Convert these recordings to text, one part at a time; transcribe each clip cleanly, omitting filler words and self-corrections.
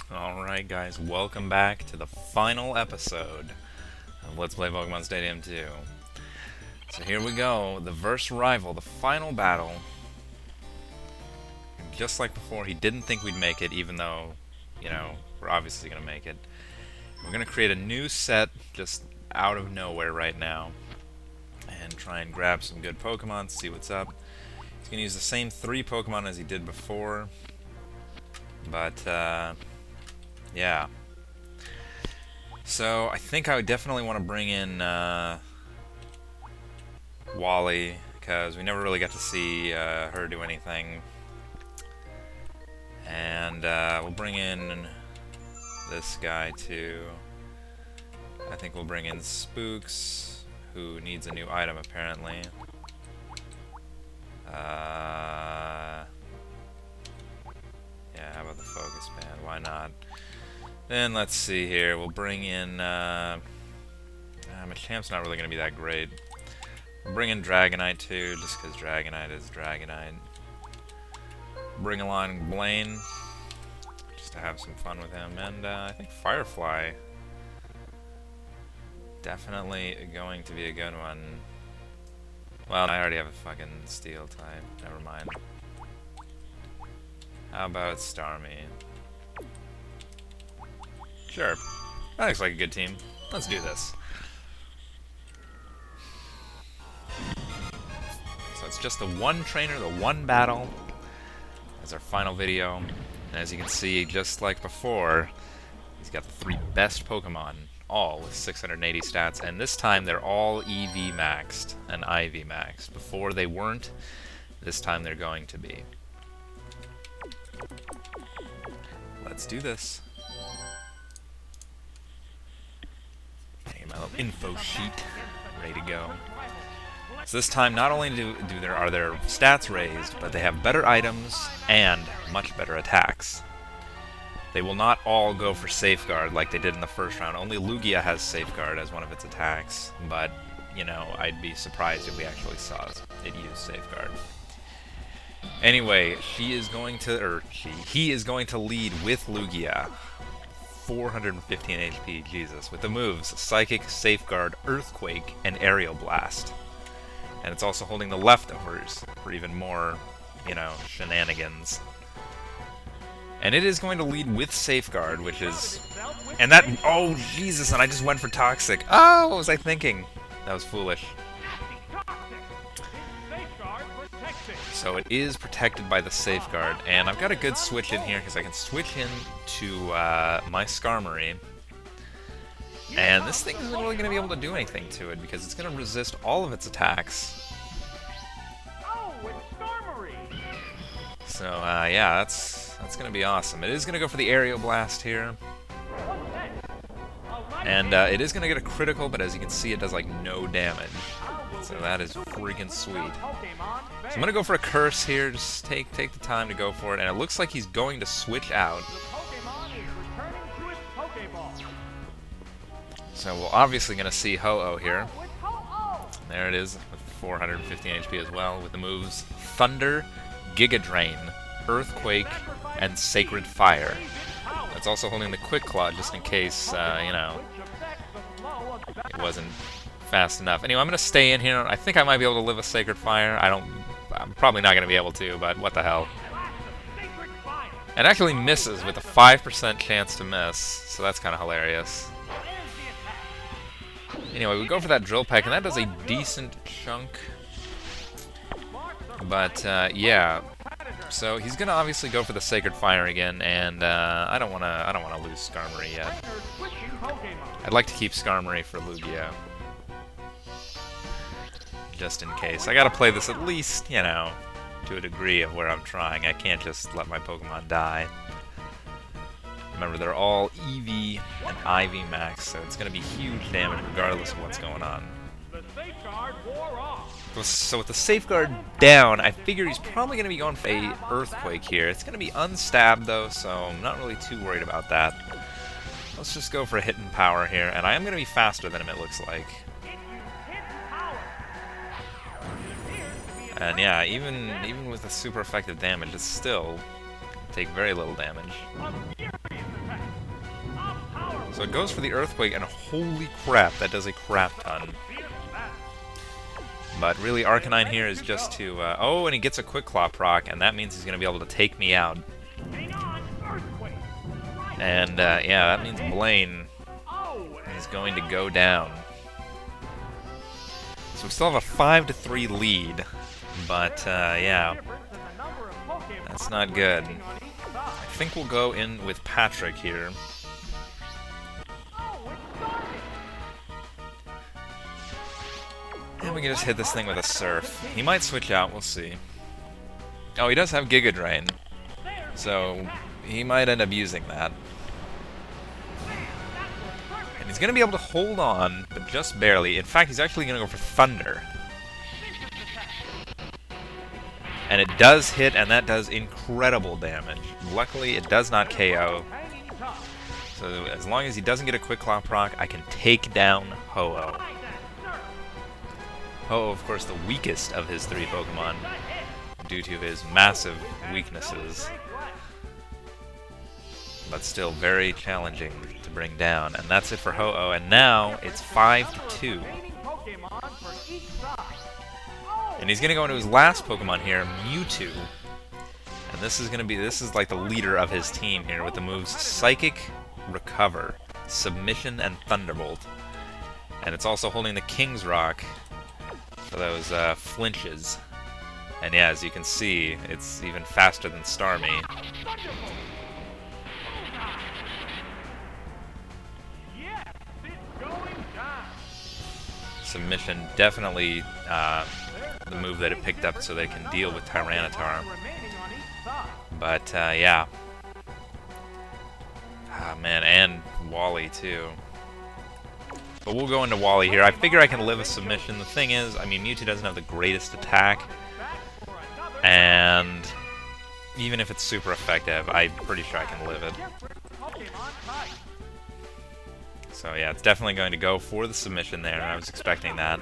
Alright guys, welcome back to the final episode of Let's Play Pokemon Stadium 2. So here we go, the Verse Rival, the final battle. Just like before, he didn't think we'd make it, even though, you know, we're obviously going to make it. We're going to create a new set just out of nowhere right now. And try and grab some good Pokemon, see what's up. He's going to use the same 3 Pokemon as he did before. But, yeah. So, I think I would definitely want to bring in Wally, because we never really got to see her do anything. And we'll bring in this guy too. I think we'll bring in Spooks, who needs a new item apparently. Yeah, how about the Focus Band? Why not? Then let's see here. We'll bring in. Machamp's not really going to be that great. We'll bring in Dragonite too, just because Dragonite is Dragonite. Bring along Blaine, just to have some fun with him, and I think Firefly. Definitely going to be a good one. Well, I already have a fucking Steel type. Never mind. How about Starmie? Sure. That looks like a good team. Let's do this. So it's just the one trainer, the one battle. That's our final video. And as you can see, just like before, he's got the 3 best Pokemon, all with 680 stats. And this time they're all EV maxed and IV maxed. Before they weren't. This time they're going to be. Let's do this. Getting my little info sheet ready to go. So this time, not only are their stats raised, but they have better items and much better attacks. They will not all go for Safeguard like they did in the first round. Only Lugia has Safeguard as one of its attacks, but, you know, I'd be surprised if we actually saw it use Safeguard. Anyway, he is going to lead with Lugia. 415 HP, Jesus, with the moves Psychic, Safeguard, Earthquake, and Aerial Blast. And it's also holding the leftovers for even more, you know, shenanigans. And it is going to lead with Safeguard, which is... And that... Oh, Jesus, and I just went for Toxic. Oh, what was I thinking? That was foolish. So it is protected by the Safeguard, and I've got a good switch in here, because I can switch in to my Skarmory. And this thing isn't really going to be able to do anything to it, because it's going to resist all of its attacks. So, yeah, that's going to be awesome. It is going to go for the Aerial Blast here. And it is going to get a critical, but as you can see, it does, like, no damage. So that is freaking sweet. So I'm going to go for a Curse here. Just take the time to go for it. And it looks like he's going to switch out. So we're obviously going to see Ho-Oh here. There it is, with 415 HP as well, with the moves Thunder, Giga Drain, Earthquake, and Sacred Fire. It's also holding the Quick Claw just in case, you know, it wasn't fast enough. Anyway, I'm going to stay in here. I think I might be able to live a Sacred Fire. I'm probably not going to be able to, but what the hell. It actually misses with a 5% chance to miss, so that's kind of hilarious. Anyway, we go for that Drill Peck, and that does a decent chunk. But, yeah. So he's gonna obviously go for the Sacred Fire again, and I don't wanna lose Skarmory yet. I'd like to keep Skarmory for Lugia, just in case. I gotta play this at least, you know, to a degree of where I'm trying. I can't just let my Pokemon die. Remember, they're all EV and IV max, so it's going to be huge damage regardless of what's going on. So with the Safeguard down, I figure he's probably going to be going for a Earthquake here. It's going to be unstabbed though, so I'm not really too worried about that. Let's just go for a Hidden Power here, and I am going to be faster than him, it looks like. And yeah, even with the super effective damage, it's still take very little damage. So it goes for the Earthquake, and holy crap, that does a crap ton. But really, Arcanine here is just to... oh, and he gets a Quick Claw proc, and that means he's going to be able to take me out. And, yeah, that means Blaine is going to go down. So we still have a 5-3 lead, but, yeah, that's not good. I think we'll go in with Patrick here. And we can just hit this thing with a Surf. He might switch out, we'll see. Oh, he does have Giga Drain, so he might end up using that. And he's going to be able to hold on, but just barely. In fact, he's actually going to go for Thunder. And it does hit, and that does incredible damage. Luckily, it does not KO. So as long as he doesn't get a Quick Claw proc, I can take down Ho-Oh. Ho-Oh, of course, the weakest of his 3 Pokemon, due to his massive weaknesses. But still very challenging to bring down. And that's it for Ho-Oh, and now it's 5-2. And he's going to go into his last Pokemon here, Mewtwo. And this is going to be, this is like the leader of his team here with the moves Psychic, Recover, Submission, and Thunderbolt. And it's also holding the King's Rock for those flinches. And yeah, as you can see, it's even faster than Starmie. Submission, definitely the move that it picked up so they can deal with Tyranitar. But, yeah. Ah, man, and Wally, too. But we'll go into Wally here. I figure I can live a Submission. The thing is, I mean, Mewtwo doesn't have the greatest attack. And even if it's super effective, I'm pretty sure I can live it. So yeah, it's definitely going to go for the Submission there, and I was expecting that.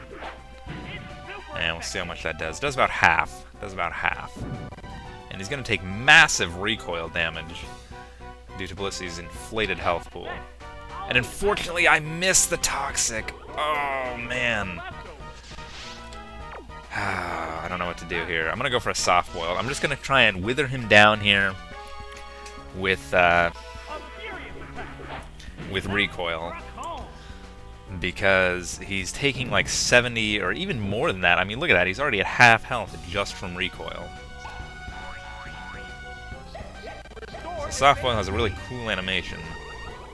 And we'll see how much that does. It does about half. It does about half. And he's going to take massive recoil damage due to Blissey's inflated health pool. And unfortunately, I missed the Toxic. Oh, man. I don't know what to do here. I'm going to go for a Soft Boil. I'm just going to try and wither him down here with recoil. Because he's taking like 70 or even more than that. I mean, look at that. He's already at half health just from recoil. So Soft Boil has a really cool animation.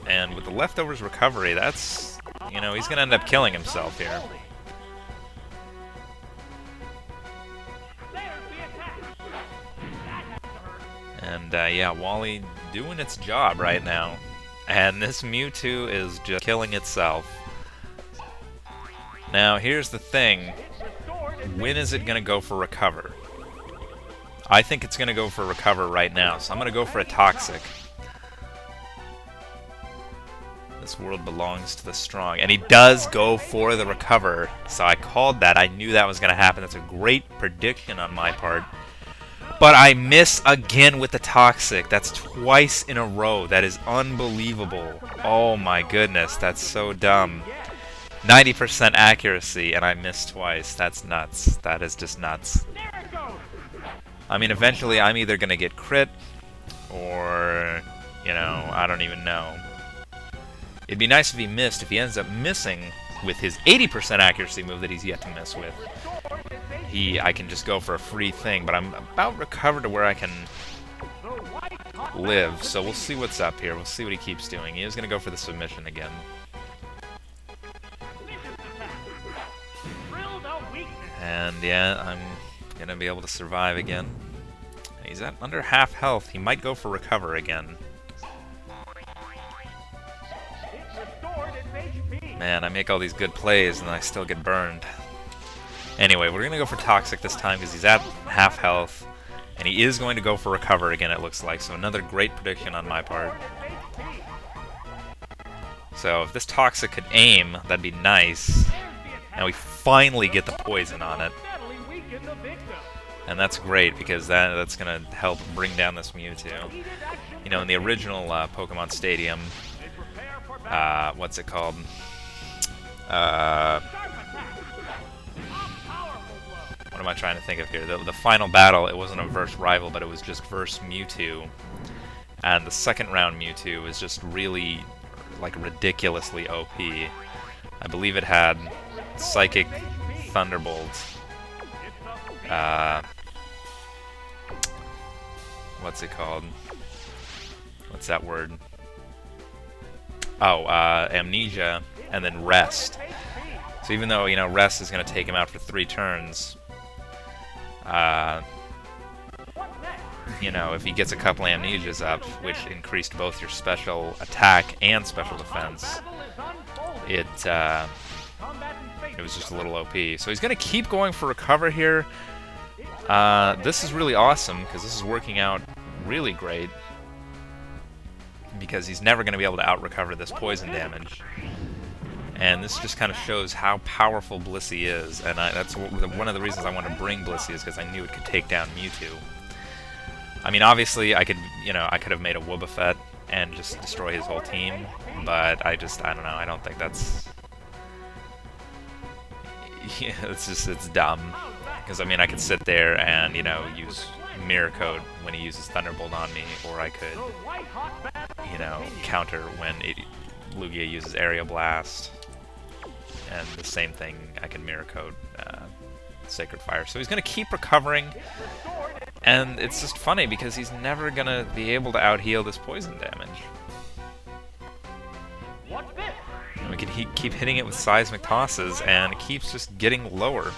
And with the Leftovers Recovery, that's, you know, he's going to end up killing himself here. And, yeah, Wally doing its job right now. And this Mewtwo is just killing itself. Now, here's the thing. When is it going to go for Recover? I think it's going to go for Recover right now, so I'm going to go for a Toxic. This world belongs to the strong. And he does go for the Recover, so I called that. I knew that was going to happen. That's a great prediction on my part. But I miss again with the Toxic. That's twice in a row. That is unbelievable. Oh my goodness, that's so dumb. 90% accuracy, and I missed twice. That's nuts. That is just nuts. I mean, eventually I'm either going to get crit, or, you know, I don't even know. It'd be nice if he missed. If he ends up missing with his 80% accuracy move that he's yet to miss with, I can just go for a free thing. But I'm about recovered to where I can live, so we'll see what's up here. We'll see what he keeps doing. He is going to go for the Submission again. And yeah, I'm going to be able to survive again. And he's at under half health. He might go for Recover again. Man, I make all these good plays and I still get burned. Anyway, we're going to go for Toxic this time because he's at half health. And he is going to go for Recover again, it looks like. So another great prediction on my part. So if this Toxic could aim, that'd be nice. And we finally get the Poison on it. And that's great because that's going to help bring down this Mewtwo. You know, in the original Pokemon Stadium, what's it called? What am I trying to think of here? The final battle, it wasn't a verse rival, but it was just verse Mewtwo. And the second round Mewtwo is just really, like, ridiculously OP. I believe it had Psychic Thunderbolt. What's it called? What's that word? Oh, Amnesia, and then Rest. So even though, you know, Rest is going to take him out for 3 turns, you know, if he gets a couple Amnesias up, which increased both your special attack and special defense, it was just a little OP. So he's going to keep going for Recover here. This is really awesome, because this is working out really great, because he's never going to be able to out-recover this poison damage. And this just kind of shows how powerful Blissey is, and that's one of the reasons I wanted to bring Blissey, is because I knew it could take down Mewtwo. I mean, obviously, I could have made a Wobbuffet and just destroy his whole team, but I don't know, I don't think that's... Yeah, it's dumb. Because, I mean, I could sit there and, you know, use Mirror Coat when he uses Thunderbolt on me, or I could, you know, counter when Lugia uses Aerial Blast. And the same thing, I can Mirror Coat Sacred Fire. So he's going to keep recovering, and it's just funny because he's never going to be able to out-heal this poison damage. And we can keep hitting it with Seismic Tosses, and it keeps just getting lower.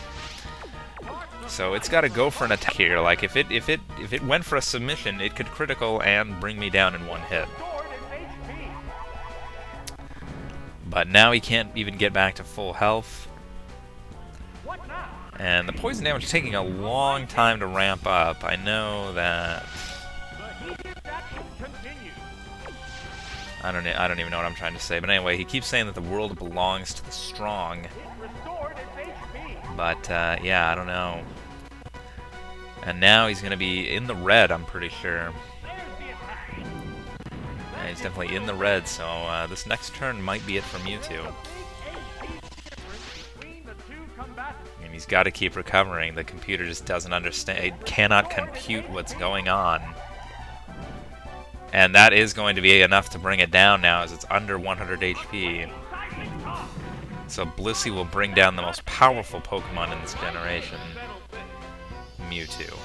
So it's got to go for an attack here. Like, if it went for a submission, it could critical and bring me down in one hit. But now he can't even get back to full health. And the poison damage is taking a long time to ramp up. I know that... I don't even know what I'm trying to say. But anyway, he keeps saying that the world belongs to the strong. But, yeah, I don't know. And now he's going to be in the red, I'm pretty sure. Yeah, he's definitely in the red, so this next turn might be it for Mewtwo. And he's got to keep recovering. The computer just doesn't understand. It cannot compute what's going on. And that is going to be enough to bring it down now, as it's under 100 HP. So Blissey will bring down the most powerful Pokemon in this generation, Mewtwo.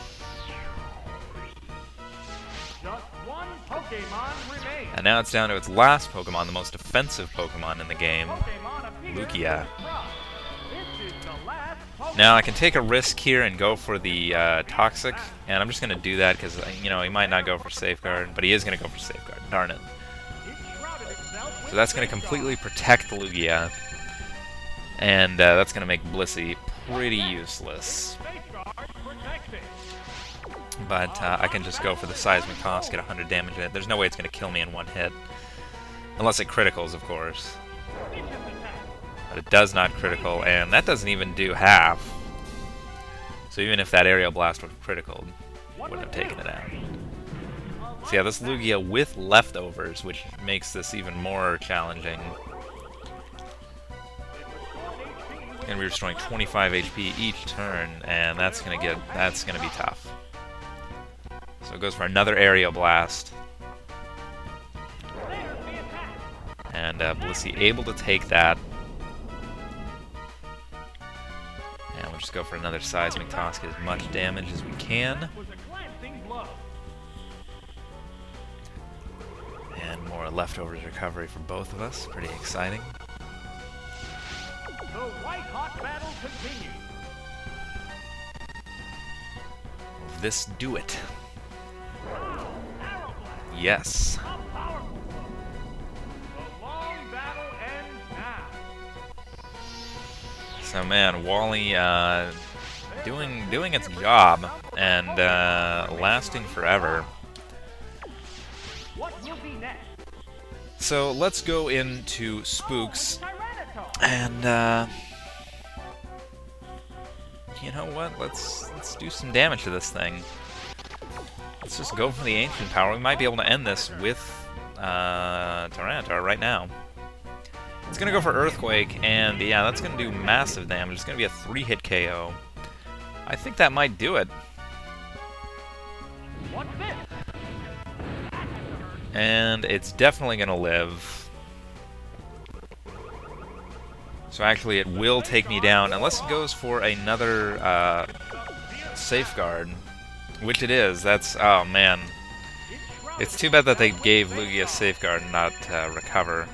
And now it's down to its last Pokemon, the most defensive Pokemon in the game, Lugia. Now I can take a risk here and go for the Toxic, and I'm just going to do that because, you know, he might not go for Safeguard, but he is going to go for Safeguard, darn it. So that's going to completely protect Lugia, and that's going to make Blissey pretty useless. But I can just go for the Seismic Toss, get 100 damage in it. There's no way it's going to kill me in one hit. Unless it criticals, of course. But it does not critical, and that doesn't even do half. So even if that Aerial Blast would have criticaled, wouldn't have taken it out. So yeah, this Lugia with leftovers, which makes this even more challenging. And we're destroying 25 HP each turn, and that's gonna be tough. So it goes for another Aerial Blast. And Blissey able to take that. And we'll just go for another Seismic Toss, get as much damage as we can. And more leftovers recovery for both of us. Pretty exciting. The white-hot battle continues. Will this do it? Yes. So man, Wally doing its job and lasting forever. So let's go into Spooks, and you know what? Let's do some damage to this thing. Let's just go for the Ancient Power. We might be able to end this with Tyranitar right now. It's gonna go for Earthquake, and yeah, that's gonna do massive damage. It's gonna be a 3-hit KO. I think that might do it. What's this? And it's definitely gonna live. So actually it will take me down, unless it goes for another Safeguard. Which it is. That's... oh man. It's too bad that they gave Lugia Safeguard and not Recover.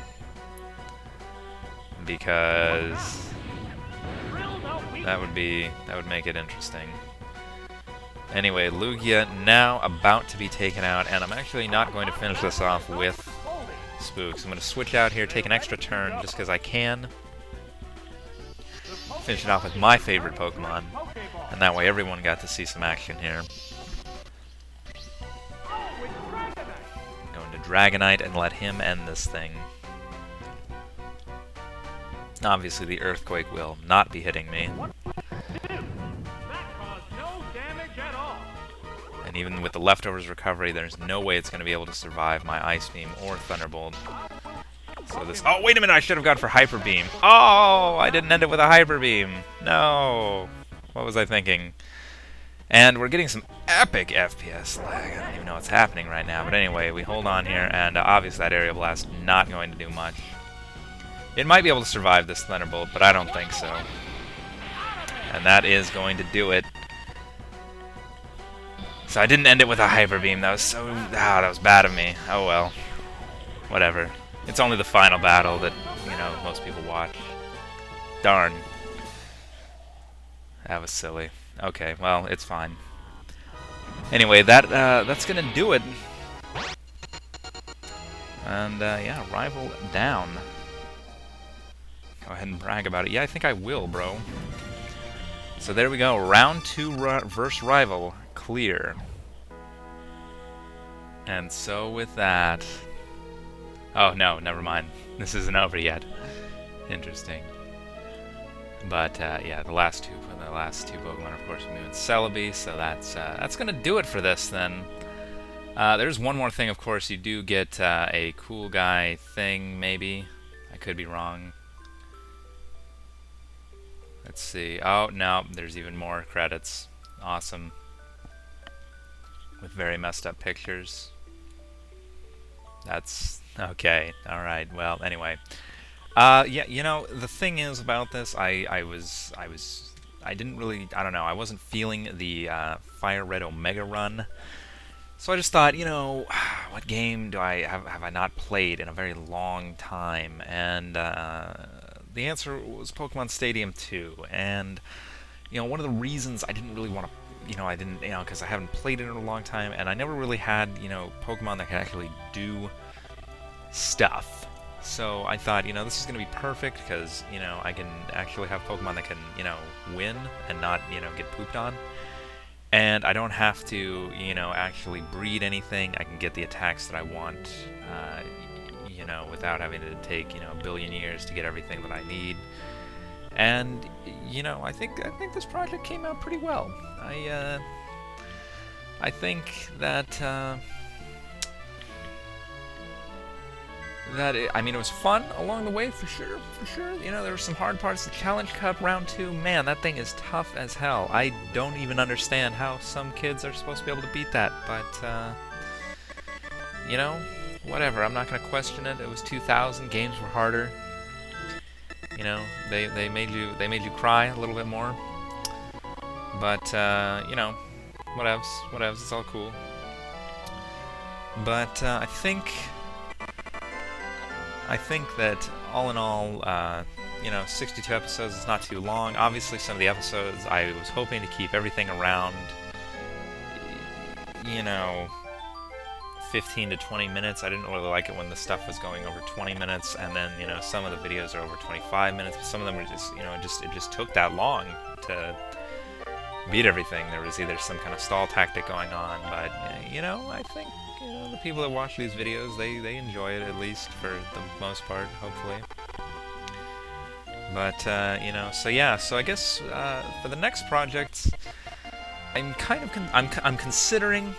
Because that would make it interesting. Anyway, Lugia now about to be taken out, and I'm actually not going to finish this off with Spooks. I'm going to switch out here, take an extra turn just because I can. Finish it off with my favorite Pokemon, and that way everyone got to see some action here. Going to Dragonite and let him end this thing. Obviously, the Earthquake will not be hitting me. And even with the Leftovers recovery, there's no way it's going to be able to survive my Ice Beam or Thunderbolt. So this... oh, wait a minute! I should have gone for Hyper Beam. Oh! I didn't end it with a Hyper Beam. No! What was I thinking? And we're getting some epic FPS lag. I don't even know what's happening right now. But anyway, we hold on here, and obviously that Aerial Blast not going to do much. It might be able to survive this Thunderbolt, but I don't think so. And that is going to do it. So I didn't end it with a Hyper Beam. That was so... that was bad of me. Oh well. Whatever. It's only the final battle that, you know, most people watch. Darn. That was silly. Okay, well, it's fine. Anyway, that's gonna do it. And, yeah, Rival down. Go ahead and brag about it. Yeah, I think I will, bro. So there we go. Round 2 versus Rival. Clear. And so with that... oh, no, never mind. This isn't over yet. Interesting. But, yeah, the last two Pokemon, of course, Mew and Celebi, so that's gonna do it for this, then. There's one more thing, of course. You do get a cool guy thing, maybe. I could be wrong. Let's see. Oh, no, there's even more credits. Awesome. With very messed up pictures. That's... okay, alright, well, anyway. Yeah, you know, the thing is about this, I didn't really, I don't know, I wasn't feeling the Fire Red Omega run. So I just thought, you know, what game do have I not played in a very long time? And the answer was Pokemon Stadium 2. And, you know, one of the reasons I didn't really want to, you know, because I haven't played it in a long time, and I never really had, you know, Pokemon that could actually do stuff. So I thought, you know, this is going to be perfect because, you know, I can actually have Pokemon that can, you know, win and not, you know, get pooped on. And I don't have to, you know, actually breed anything. I can get the attacks that I want, you know, without having to take, you know, a billion years to get everything that I need. And, you know, I think this project came out pretty well. I think that... I mean, it was fun along the way, for sure. You know, there were some hard parts. The Challenge Cup Round 2, man, that thing is tough as hell. I don't even understand how some kids are supposed to be able to beat that, but, you know, whatever. I'm not going to question it. It was 2000. Games were harder. You know, they made you cry a little bit more. But, you know, whatevs. It's all cool. But, I think that, all in all, you know, 62 episodes is not too long. Obviously, some of the episodes, I was hoping to keep everything around, you know, 15 to 20 minutes. I didn't really like it when the stuff was going over 20 minutes, and then, you know, some of the videos are over 25 minutes, but some of them were just, you know, it just took that long to beat everything. There was either some kind of stall tactic going on, but, you know, I think... you know, the people that watch these videos, they enjoy it, at least for the most part, hopefully. But, you know, so yeah, so I guess for the next projects, I'm kind of I'm considering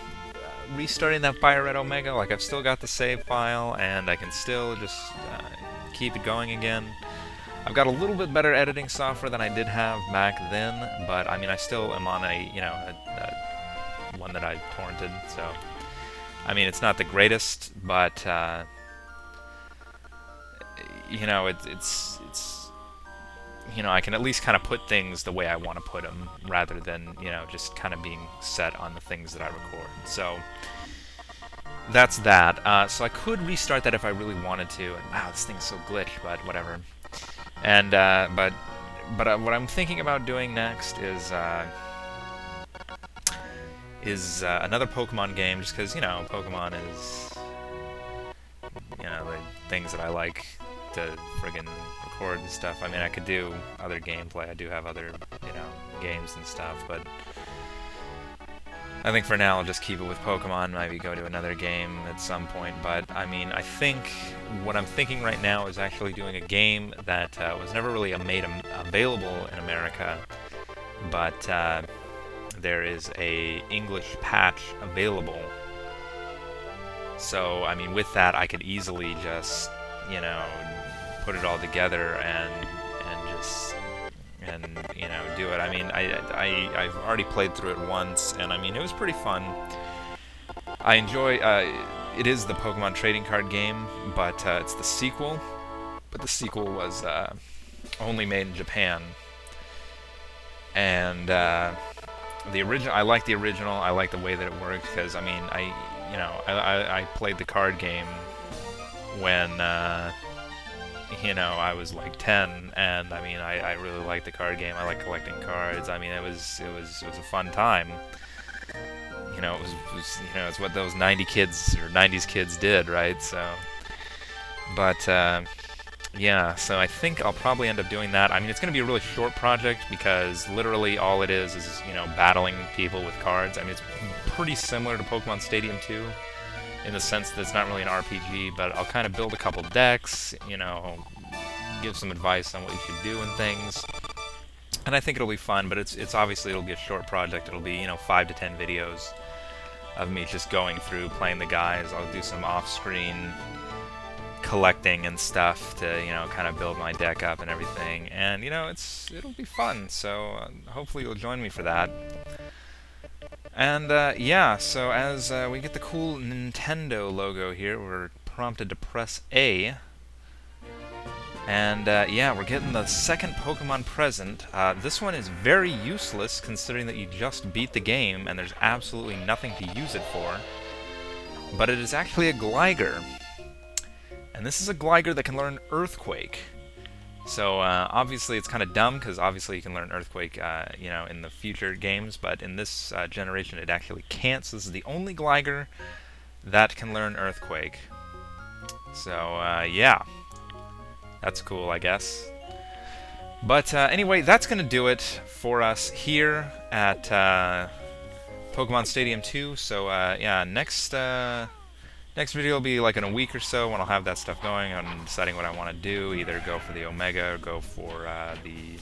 restarting that Fire Red Omega. Like, I've still got the save file, and I can still just keep it going again. I've got a little bit better editing software than I did have back then, but I mean, I still am on a, you know, a one that I torrented, so I mean, it's not the greatest, but you know, it's you know, I can at least kind of put things the way I want to put them, rather than, you know, just kind of being set on the things that I record. So that's that. So I could restart that if I really wanted to. And wow, this thing's so glitched, but whatever. And but what I'm thinking about doing next is another Pokemon game, just because, you know, Pokemon is, you know, the things that I like to friggin' record and stuff. I mean, I could do other gameplay. I do have other, you know, games and stuff, but I think for now I'll just keep it with Pokemon, maybe go to another game at some point. But I mean, I think what I'm thinking right now is actually doing a game that was never really made available in America, but there is a English patch available. So I mean, with that I could easily just, you know, put it all together and you know, do it. I mean, I've already played through it once, and I mean, it was pretty fun. I enjoy it is the Pokemon trading card game, but it's the sequel. But the sequel was only made in Japan, and the original. I like the original. I like the way that it worked, because I mean, I played the card game when you know, I was like 10, and I mean, I really liked the card game. I like collecting cards. I mean, it was a fun time. You know, it was you know, it's what those 90s kids did, right? So, but yeah, so I think I'll probably end up doing that. I mean, it's going to be a really short project, because literally all it is, you know, battling people with cards. I mean, it's pretty similar to Pokemon Stadium 2. In the sense that it's not really an RPG, but I'll kind of build a couple decks, you know, give some advice on what you should do and things. And I think it'll be fun, but it's obviously it'll be a short project. It'll be, you know, 5 to 10 videos of me just going through, playing the guys. I'll do some off-screen collecting and stuff to, you know, kind of build my deck up and everything. And, you know, it'll be fun, so hopefully you'll join me for that. And, yeah, so as we get the cool Nintendo logo here, we're prompted to press A. And, yeah, we're getting the second Pokemon present. This one is very useless, considering that you just beat the game, and there's absolutely nothing to use it for. But it is actually a Gligar. And this is a Gligar that can learn Earthquake. So, obviously it's kind of dumb, because obviously you can learn Earthquake, you know, in the future games, but in this generation it actually can't, so this is the only Gligar that can learn Earthquake. So, yeah. That's cool, I guess. But, anyway, that's going to do it for us here at Pokemon Stadium 2, so, yeah, next video will be like in a week or so, when I'll have that stuff going. I'm deciding what I want to do, either go for the Omega or go for the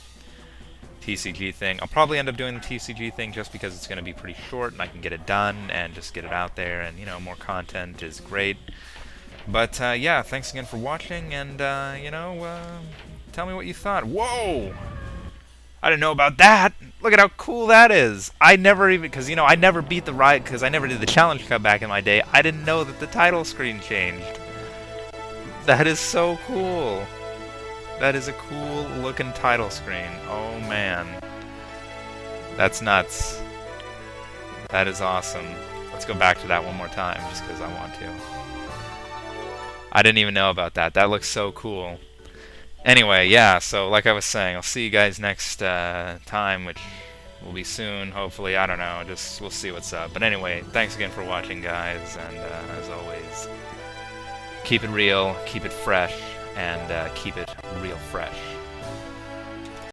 TCG thing. I'll probably end up doing the TCG thing just because it's going to be pretty short and I can get it done and just get it out there, and, you know, more content is great. But, yeah, thanks again for watching, and, you know, tell me what you thought. Whoa! I didn't know about that! Look at how cool that is! I never even, because, you know, I never beat the ride, because I never did the challenge cut back in my day. I didn't know that the title screen changed. That is so cool. That is a cool looking title screen. Oh man. That's nuts. That is awesome. Let's go back to that one more time, just because I want to. I didn't even know about that. That looks so cool. Anyway, yeah, so like I was saying, I'll see you guys next time, which will be soon, hopefully. I don't know, just we'll see what's up. But anyway, thanks again for watching, guys, and as always, keep it real, keep it fresh, and keep it real fresh.